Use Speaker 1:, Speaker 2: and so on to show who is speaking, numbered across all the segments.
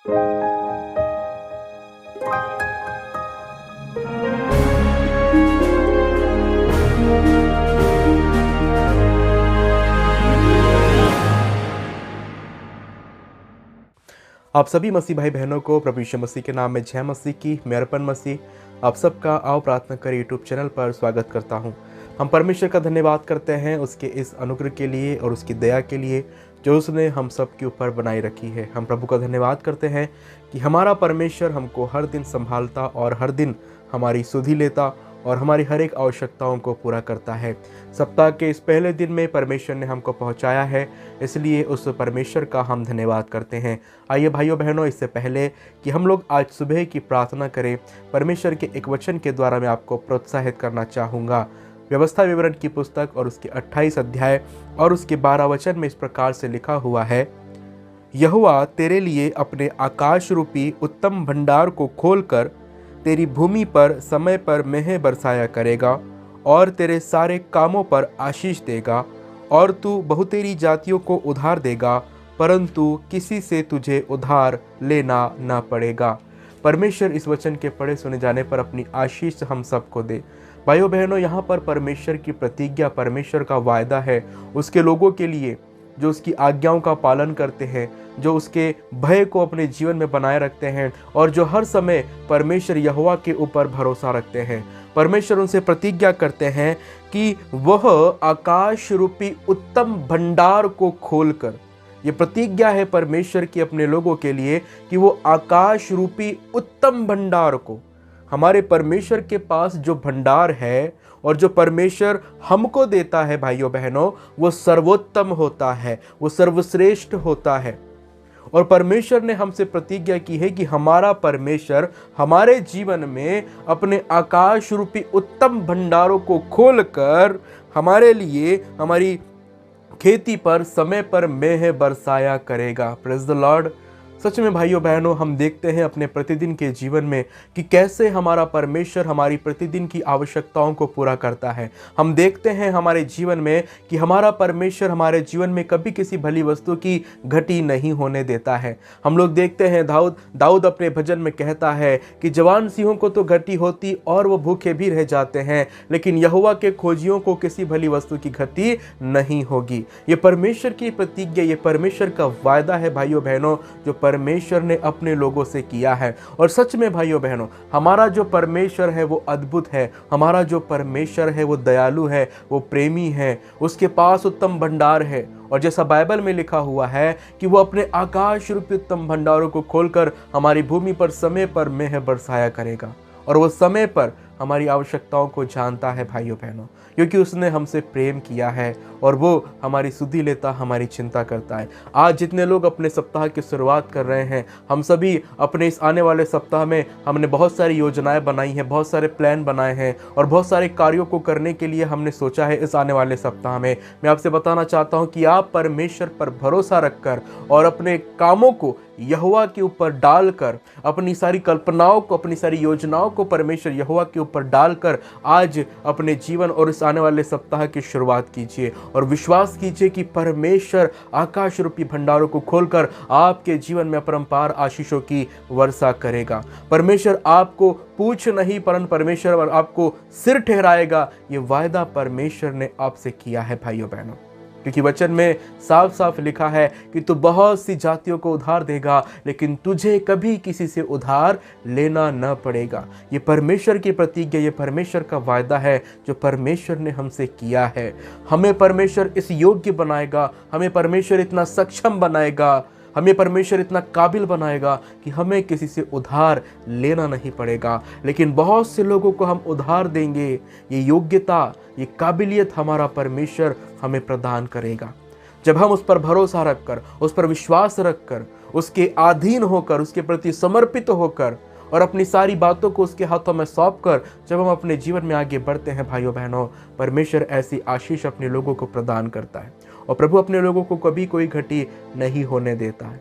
Speaker 1: आप सभी मसीह भाई बहनों को प्रभु यीशु मसीह के नाम में जय मसीह की। मैं अर्पण मसीह आप सबका आओ प्रार्थना कर यूट्यूब चैनल पर स्वागत करता हूं। हम परमेश्वर का धन्यवाद करते हैं उसके इस अनुग्रह के लिए और उसकी दया के लिए जो उसने हम सब के ऊपर बनाई रखी है। हम प्रभु का धन्यवाद करते हैं कि हमारा परमेश्वर हमको हर दिन संभालता और हर दिन हमारी सुधि लेता और हमारी हर एक आवश्यकताओं को पूरा करता है। सप्ताह के इस पहले दिन में परमेश्वर ने हमको पहुंचाया है, इसलिए उस परमेश्वर का हम धन्यवाद करते हैं। आइए भाइयों बहनों, इससे पहले कि हम लोग आज सुबह की प्रार्थना करें, परमेश्वर के एक वचन के द्वारा मैं आपको प्रोत्साहित करना चाहूँगा। व्यवस्था विवरण की पुस्तक और उसके 28 अध्याय और उसके 12 वचन में इस प्रकार से लिखा हुआ है, यहोवा तेरे लिए अपने आकाश रूपी उत्तम भंडार को खोलकर तेरी भूमि पर समय पर मेंह बरसाया करेगा और तेरे सारे कामों पर आशीष देगा और तू बहुतेरी जातियों को उधार देगा, परंतु किसी से तुझे उधार लेना न पड़ेगा। परमेश्वर इस वचन के पढ़े सुने जाने पर अपनी आशीष हम सबको दे। भाइयों बहनों, यहाँ पर परमेश्वर की प्रतिज्ञा, परमेश्वर का वायदा है उसके लोगों के लिए जो उसकी आज्ञाओं का पालन करते हैं, जो उसके भय को अपने जीवन में बनाए रखते हैं और जो हर समय परमेश्वर यहोवा के ऊपर भरोसा रखते हैं। परमेश्वर उनसे प्रतिज्ञा करते हैं कि वह आकाश रूपी उत्तम भंडार को खोलकर, ये प्रतिज्ञा है परमेश्वर की अपने लोगों के लिए कि वो आकाश रूपी उत्तम भंडार को, हमारे परमेश्वर के पास जो भंडार है और जो परमेश्वर हमको देता है भाइयों बहनों, वो सर्वोत्तम होता है, वो सर्वश्रेष्ठ होता है। और परमेश्वर ने हमसे प्रतिज्ञा की है कि हमारा परमेश्वर हमारे जीवन में अपने आकाश रूपी उत्तम भंडारों को खोलकर हमारे लिए, हमारी खेती पर समय पर मेंह बरसाया करेगा। Praise the Lord. सच में भाइयों बहनों, हम देखते हैं अपने प्रतिदिन के जीवन में कि कैसे हमारा परमेश्वर हमारी प्रतिदिन की आवश्यकताओं को पूरा करता है। हम देखते हैं हमारे जीवन में कि हमारा परमेश्वर हमारे जीवन में कभी किसी भली वस्तु की घटी नहीं होने देता है। हम लोग देखते हैं दाऊद अपने भजन में कहता है कि जवान सिंहों को तो घटी होती और वो भूखे भी रह जाते हैं, लेकिन यहोवा के खोजियों को किसी भली वस्तु की घटी नहीं होगी। ये परमेश्वर की प्रतिज्ञा, ये परमेश्वर का वायदा है भाइयों बहनों, जो परमेश्वर ने अपने लोगों से किया है। और सच में भाइयों बहनों, हमारा जो परमेश्वर है वो अद्भुत है। हमारा जो परमेश्वर है वो दयालु है, वो प्रेमी है, उसके पास उत्तम भंडार है। और जैसा बाइबल में लिखा हुआ है कि वो अपने आकाश रूपी उत्तम भंडारों को खोलकर हमारी भूमि पर समय पर मेंह बरसाया करेगा। और वो समय पर हमारी आवश्यकताओं को जानता है भाइयों बहनों, क्योंकि उसने हमसे प्रेम किया है और वो हमारी सुधि लेता, हमारी चिंता करता है। आज जितने लोग अपने सप्ताह की शुरुआत कर रहे हैं, हम सभी अपने इस आने वाले सप्ताह में हमने बहुत सारी योजनाएं बनाई हैं, बहुत सारे प्लान बनाए हैं और बहुत सारे कार्यों को करने के लिए हमने सोचा है इस आने वाले सप्ताह में। मैं आपसे बताना चाहता हूं कि आप परमेश्वर पर भरोसा रखकर और अपने कामों को यहोवा के ऊपर डालकर, अपनी सारी कल्पनाओं को, अपनी सारी योजनाओं को परमेश्वर यहोवा के ऊपर डालकर आज अपने जीवन और इस आने वाले सप्ताह की शुरुआत कीजिए और विश्वास कीजिए कि परमेश्वर आकाश रूपी भंडारों को खोलकर आपके जीवन में अपरंपार आशीषों की वर्षा करेगा। परमेश्वर आपको पूछ नहीं परंतु परमेश्वर आपको सिर ठहराएगा। ये वायदा परमेश्वर ने आपसे किया है भाइयों बहनों, क्योंकि वचन में साफ साफ लिखा है कि तू बहुत सी जातियों को उधार देगा, लेकिन तुझे कभी किसी से उधार लेना न पड़ेगा। ये परमेश्वर की प्रतिज्ञा, ये परमेश्वर का वायदा है जो परमेश्वर ने हमसे किया है। हमें परमेश्वर इस योग्य बनाएगा, हमें परमेश्वर इतना सक्षम बनाएगा, हमें परमेश्वर इतना काबिल बनाएगा कि हमें किसी से उधार लेना नहीं पड़ेगा, लेकिन बहुत से लोगों को हम उधार देंगे। ये योग्यता, ये काबिलियत हमारा परमेश्वर हमें प्रदान करेगा जब हम उस पर भरोसा रखकर, उस पर विश्वास रखकर, उसके अधीन होकर, उसके प्रति समर्पित होकर और अपनी सारी बातों को उसके हाथों में सौंपकर जब हम अपने जीवन में आगे बढ़ते हैं भाइयों बहनों, परमेश्वर ऐसी आशीष अपने लोगों को प्रदान करता है और प्रभु अपने लोगों को कभी कोई घटी नहीं होने देता है।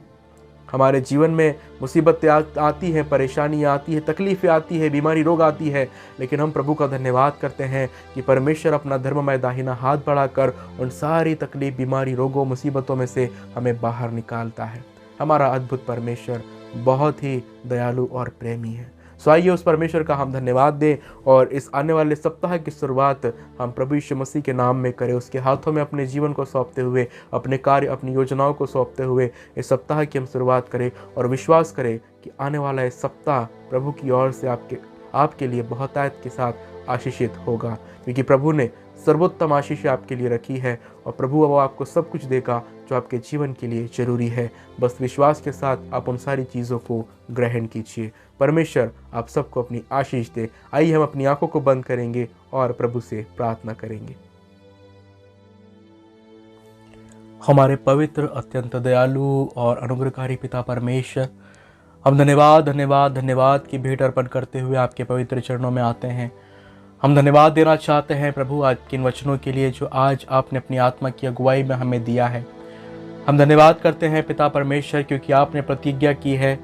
Speaker 1: हमारे जीवन में मुसीबतें आती हैं, परेशानियाँ आती हैं, तकलीफ़ें आती है, बीमारी रोग आती है, लेकिन हम प्रभु का धन्यवाद करते हैं कि परमेश्वर अपना धर्ममय दाहिना हाथ बढ़ाकर उन सारी तकलीफ, बीमारी, रोगों, मुसीबतों में से हमें बाहर निकालता है। हमारा अद्भुत परमेश्वर बहुत ही दयालु और प्रेमी है। सो आइए उस परमेश्वर का हम धन्यवाद दें और इस आने वाले सप्ताह की शुरुआत हम प्रभु यीशु मसीह के नाम में करें। उसके हाथों में अपने जीवन को सौंपते हुए, अपने कार्य, अपनी योजनाओं को सौंपते हुए इस सप्ताह की हम शुरुआत करें और विश्वास करें कि आने वाला इस सप्ताह प्रभु की ओर से आपके लिए बहुतायत के साथ आशीषित होगा, क्योंकि प्रभु ने सर्वोत्तम आशीष आपके लिए रखी है और प्रभु वो आपको सब कुछ देगा जो आपके जीवन के लिए जरूरी है। बस विश्वास के साथ आप उन सारी चीज़ों को ग्रहण कीजिए। परमेश्वर आप सबको अपनी आशीष दे। आइए हम अपनी आंखों को बंद करेंगे और प्रभु से प्रार्थना करेंगे। हमारे पवित्र, अत्यंत दयालु और अनुग्रहकारी पिता परमेश्वर, हम धन्यवाद धन्यवाद धन्यवाद की भेंट अर्पण करते हुए आपके पवित्र चरणों में आते हैं। हम धन्यवाद देना चाहते हैं प्रभु आज के इन वचनों के लिए जो आज आपने अपनी आत्मा की अगुवाई में हमें दिया है। हम धन्यवाद करते हैं पिता परमेश्वर, क्योंकि आपने प्रतिज्ञा की है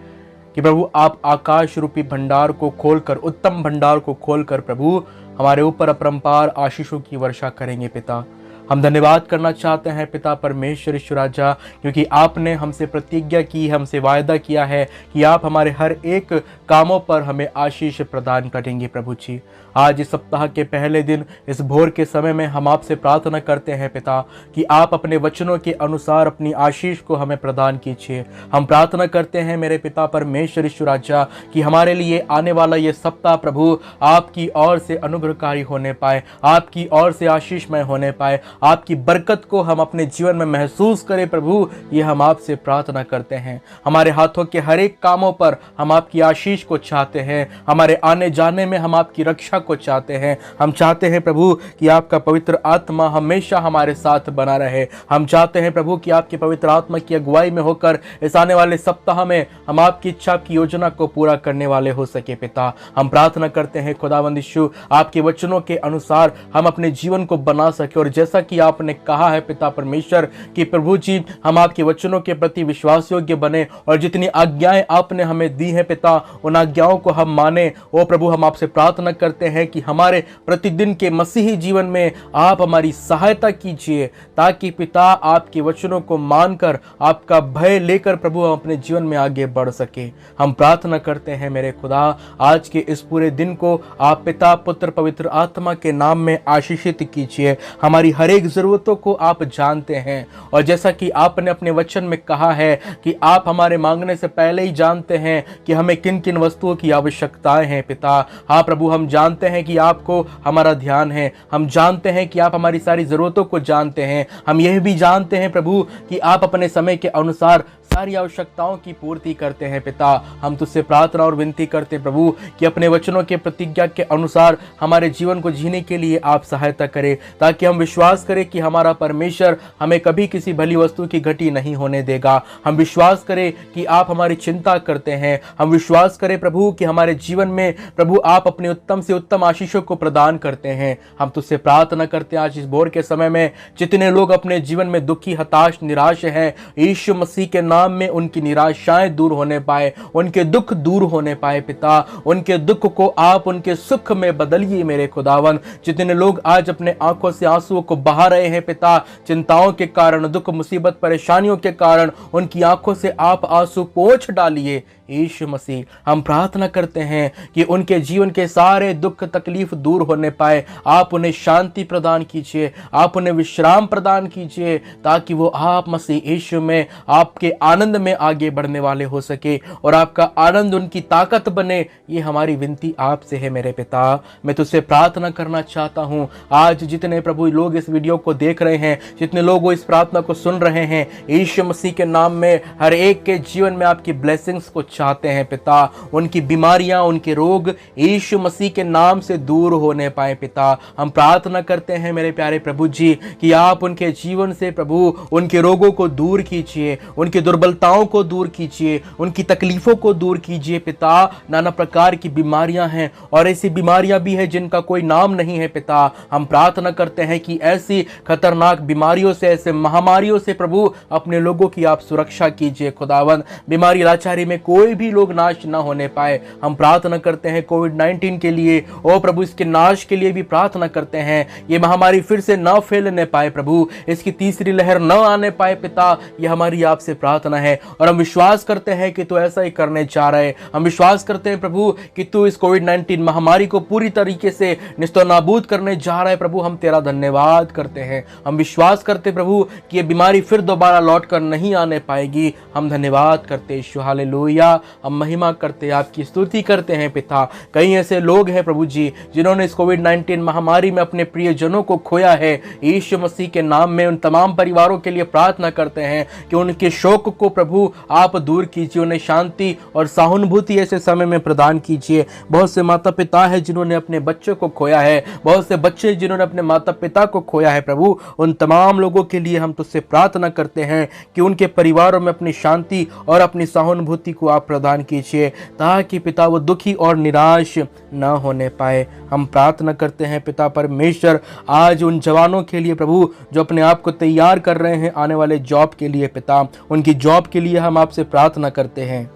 Speaker 1: कि प्रभु आप आकाश रूपी भंडार को खोलकर, उत्तम भंडार को खोलकर प्रभु हमारे ऊपर अपरंपार आशीषों की वर्षा करेंगे। पिता, हम धन्यवाद करना चाहते हैं पिता परमेश्वर ईश्वर राजा, क्योंकि आपने हमसे प्रतिज्ञा की, हमसे वायदा किया है कि आप हमारे हर एक कामों पर हमें आशीष प्रदान करेंगे। प्रभु जी, आज इस सप्ताह के पहले दिन इस भोर के समय में हम आपसे प्रार्थना करते हैं पिता कि आप अपने वचनों के अनुसार अपनी आशीष को हमें प्रदान कीजिए। हम प्रार्थना करते हैं मेरे पिता परमेश्वर ईश्वर राजा कि हमारे लिए आने वाला ये सप्ताह प्रभु आपकी ओर से अनुग्रहकारी होने पाए, आपकी ओर से आशीषमय होने पाए, आपकी बरकत को हम अपने जीवन में महसूस करें। प्रभु, ये हम आपसे प्रार्थना करते हैं। हमारे हाथों के हर एक कामों पर हम आपकी आशीष को चाहते हैं, हमारे आने जाने में हम आपकी रक्षा को चाहते हैं। हम चाहते हैं प्रभु कि आपका पवित्र आत्मा हमेशा हमारे साथ बना रहे। हम चाहते हैं प्रभु कि आपकी पवित्र आत्मा की अगुवाई में होकर इस आने वाले सप्ताह में हम आपकी इच्छा, आपकी योजना को पूरा करने वाले हो सके। पिता, हम प्रार्थना करते हैं खुदावंद यीशु, आपके वचनों के अनुसार हम अपने जीवन को बना सके और जैसा कि आपने कहा है पिता परमेश्वर कि प्रभु जी हम आपके वचनों के प्रति विश्वास योग्य बने और जितनी आज्ञाएं आपने हमें दी हैं पिता, उन आज्ञाओं को हम माने। ओ प्रभु, हम आपसे प्रार्थना करते हैं कि हमारे प्रतिदिन के मसीही जीवन में आप हमारी सहायता कीजिए, ताकि पिता आपके वचनों को मानकर, आपका भय लेकर प्रभु हम अपने जीवन में आगे बढ़ सके। हम प्रार्थना करते हैं मेरे खुदा, आज के इस पूरे दिन को आप पिता, पुत्र, पवित्र आत्मा के नाम में आशीषित कीजिए। हमारी हर एक जरूरतों को आप जानते हैं और जैसा कि आपने अपने वचन में कहा है कि आप हमारे मांगने से पहले ही जानते हैं कि हमें किन किन वस्तुओं की आवश्यकताएं हैं। पिता, हाँ प्रभु, हम जानते हैं कि आपको हमारा ध्यान है, हम जानते हैं कि आप हमारी सारी जरूरतों को जानते हैं। हम यह भी जानते हैं प्रभु कि आप अपने समय के अनुसार सारी आवश्यकताओं की पूर्ति करते हैं। पिता, हम तुझसे प्रार्थना और विनती करते हैं प्रभु कि अपने वचनों के प्रतिज्ञा के अनुसार हमारे जीवन को जीने के लिए आप सहायता करें, ताकि हम विश्वास करें कि हमारा परमेश्वर हमें कभी किसी भली वस्तु की घटी नहीं होने देगा। हम विश्वास करें कि आप हमारी चिंता करते हैं। हम विश्वास करें प्रभु कि हमारे जीवन में प्रभु आप अपने उत्तम से उत्तम आशीषों को प्रदान करते हैं। हम तुझसे प्रार्थना करते हैं आज इस भोर के समय में जितने लोग अपने जीवन में दुखी, हताश, निराश हैं, यीशु मसीह के नाम में उनकी निराशाएं दूर होने पाए, उनके दुख दूर होने पाए। पिता, उनके दुख को आप उनके सुख में बदलिए मेरे खुदावन। जितने लोग आज अपने आंखों से आंसुओं को बहा रहे हैं पिता, चिंताओं के कारण, दुख, मुसीबत, परेशानियों के कारण उनकी आंखों से आप आंसू पोंछ डालिए। यीशु मसीह, हम प्रार्थना करते हैं कि उनके जीवन के सारे दुख, तकलीफ दूर होने पाए। आप उन्हें शांति प्रदान कीजिए, आप उन्हें विश्राम प्रदान कीजिए, ताकि वो आप मसीह यीशु में आपके आनंद में आगे बढ़ने वाले हो सके और आपका आनंद उनकी ताकत बने। ये हमारी विनती आपसे है मेरे पिता। मैं तुझसे प्रार्थना करना चाहता हूँ आज जितने प्रभु लोग इस वीडियो को देख रहे हैं, जितने लोग वो इस प्रार्थना को सुन रहे हैं, यीशु मसीह के नाम में हर एक के जीवन में आपकी ब्लेसिंग्स को चाहते हैं पिता। उनकी बीमारियां, उनके रोग यीशु मसीह के नाम से दूर होने पाए। पिता, हम प्रार्थना करते हैं मेरे प्यारे प्रभु जी कि आप उनके जीवन से प्रभु उनके रोगों को दूर कीजिए, उनकी दुर्बलताओं को दूर कीजिए, उनकी तकलीफों को दूर कीजिए। पिता, नाना प्रकार की बीमारियां हैं और ऐसी बीमारियां भी हैं जिनका कोई नाम नहीं है। पिता, हम प्रार्थना करते हैं कि ऐसी खतरनाक बीमारियों से, ऐसे महामारियों से प्रभु अपने लोगों की आप सुरक्षा कीजिए। खुदावन, बीमारी लाचारी में कोई भी लोग नाश ना होने पाए। हम प्रार्थना करते हैं कोविड-19 के लिए, ओ प्रभु इसके नाश के लिए भी प्रार्थना करते हैं। ये महामारी फिर से ना फैलने पाए प्रभु, इसकी तीसरी लहर न आने पाए। पिता, ये हमारी आपसे प्रार्थना प्रार्थना है और हम विश्वास करते हैं कि तू ऐसा ही करने जा रहा है। हम विश्वास करते हैं प्रभु कि तू इस कोविड-19 महामारी को पूरी तरीके से निस्तनाबूद करने जा रहा है। प्रभु हम तेरा धन्यवाद करते हैं। हम विश्वास करते प्रभु कि ये बीमारी फिर दोबारा लौट कर नहीं आने पाएगी। हम धन्यवाद करते यीशु, हालेलुया। हम महिमा करते, आपकी स्तुति करते हैं पिता। कई ऐसे लोग हैं प्रभु जी जिन्होंने इस कोविड-19 महामारी में अपने प्रियजनों को खोया है। यीशु मसीह के नाम में उन तमाम परिवारों के लिए प्रार्थना करते हैं कि उनके शोक को प्रभु आप दूर कीजिए, उन्हें शांति और सहानुभूति ऐसे समय में प्रदान कीजिए। बहुत से माता पिता हैं जिन्होंने अपने बच्चों को खोया है, बहुत से बच्चे जिन्होंने अपने माता पिता को खोया है। प्रभु उन तमाम लोगों के लिए हम तुझसे प्रार्थना करते हैं कि उनके परिवारों में अपनी शांति और अपनी सहानुभूति को आप प्रदान कीजिए, ताकि पिता वो दुखी और निराश न होने पाए। हम प्रार्थना करते हैं पिता परमेश्वर आज उन जवानों के लिए प्रभु जो अपने आप को तैयार कर रहे हैं आने वाले जॉब के लिए पिता, उनकी जॉब के लिए हम आपसे प्रार्थना करते हैं।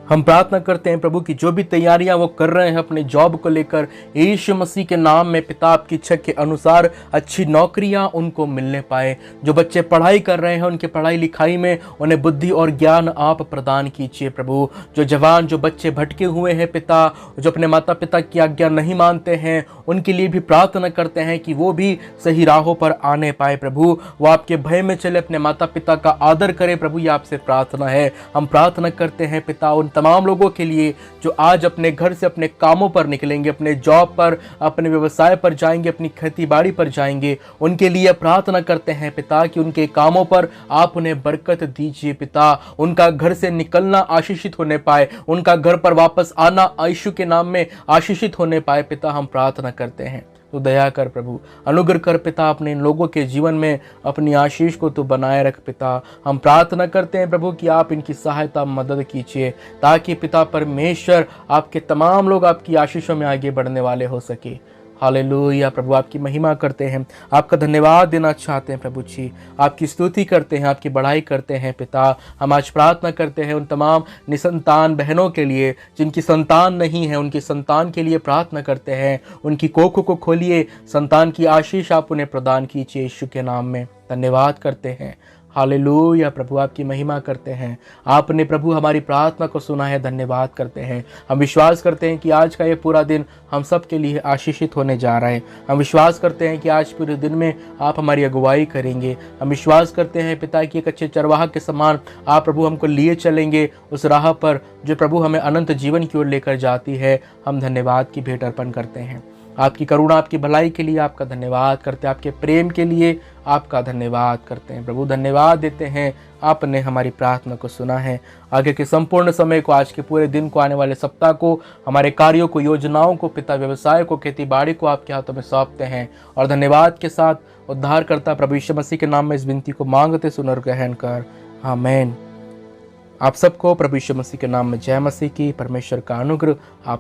Speaker 1: हम प्रार्थना करते हैं प्रभु की जो भी तैयारियां वो कर रहे हैं अपने जॉब को लेकर, यीशु मसीह के नाम में पिता आपकी इच्छा के अनुसार अच्छी नौकरियां उनको मिलने पाए। जो बच्चे पढ़ाई कर रहे हैं उनके पढ़ाई लिखाई में उन्हें बुद्धि और ज्ञान आप प्रदान कीजिए प्रभु। जो जवान जो बच्चे भटके हुए हैं पिता, जो अपने माता पिता की आज्ञा नहीं मानते हैं, उनके लिए भी प्रार्थना करते हैं कि वो भी सही राहों पर आने पाए प्रभु। वो आपके भय में चले, अपने माता पिता का आदर करें प्रभु, ये आपसे प्रार्थना है। हम प्रार्थना करते हैं पिता उन तमाम लोगों के लिए जो आज अपने घर से अपने कामों पर निकलेंगे, अपने जॉब पर, अपने व्यवसाय पर जाएंगे, अपनी खेती बाड़ी पर जाएंगे, उनके लिए प्रार्थना करते हैं पिता कि उनके कामों पर आप उन्हें बरकत दीजिए पिता। उनका घर से निकलना आशीषित होने पाए, उनका घर पर वापस आना यीशु के नाम में आशीषित होने पाए पिता। हम प्रार्थना करते हैं तो दया कर प्रभु, अनुग्रह कर पिता, अपने इन लोगों के जीवन में अपनी आशीष को तो बनाए रख पिता। हम प्रार्थना करते हैं प्रभु कि आप इनकी सहायता मदद कीजिए, ताकि पिता परमेश्वर आपके तमाम लोग आपकी आशीषों में आगे बढ़ने वाले हो सके। हालेलुया प्रभु, आपकी महिमा करते हैं, आपका धन्यवाद देना चाहते हैं प्रभु जी, आपकी स्तुति करते हैं, आपकी बढ़ाई करते हैं पिता। हम आज प्रार्थना करते हैं उन तमाम निसंतान बहनों के लिए जिनकी संतान नहीं है, उनकी संतान के लिए प्रार्थना करते हैं। उनकी कोखों को खोलिए, संतान की आशीष आप उन्हें प्रदान कीजिए यीशु के नाम में। धन्यवाद करते हैं, हालेलुया प्रभु, आपकी महिमा करते हैं। आपने प्रभु हमारी प्रार्थना को सुना है, धन्यवाद करते हैं। हम विश्वास करते हैं कि आज का ये पूरा दिन हम सब के लिए आशीषित होने जा रहा है। हम विश्वास करते हैं कि आज पूरे दिन में आप हमारी अगुवाई करेंगे। हम विश्वास करते हैं पिता की एक अच्छे चरवाहा के समान आप प्रभु हमको लिए चलेंगे उस राह पर जो प्रभु हमें अनंत जीवन की ओर लेकर जाती है। हम धन्यवाद की भेंट अर्पण करते हैं। आपकी करुणा, आपकी भलाई के लिए आपका धन्यवाद करते हैं, आपके प्रेम के लिए आपका धन्यवाद करते हैं प्रभु। धन्यवाद देते हैं, आपने हमारी प्रार्थना को सुना है। आगे के संपूर्ण समय को, आज के पूरे दिन को, आने वाले सप्ताह को, हमारे कार्यों को, योजनाओं को पिता, व्यवसाय को, खेती बाड़ी को आपके हाथों में सौंपते हैं और धन्यवाद के साथ उद्धारकर्ता प्रभु यीशु मसीह के नाम में इस विनती को मांगते सुन और ग्रहण कर, आमीन। आप सबको प्रभु यीशु मसीह के नाम में जय मसीह की। परमेश्वर का अनुग्रह आप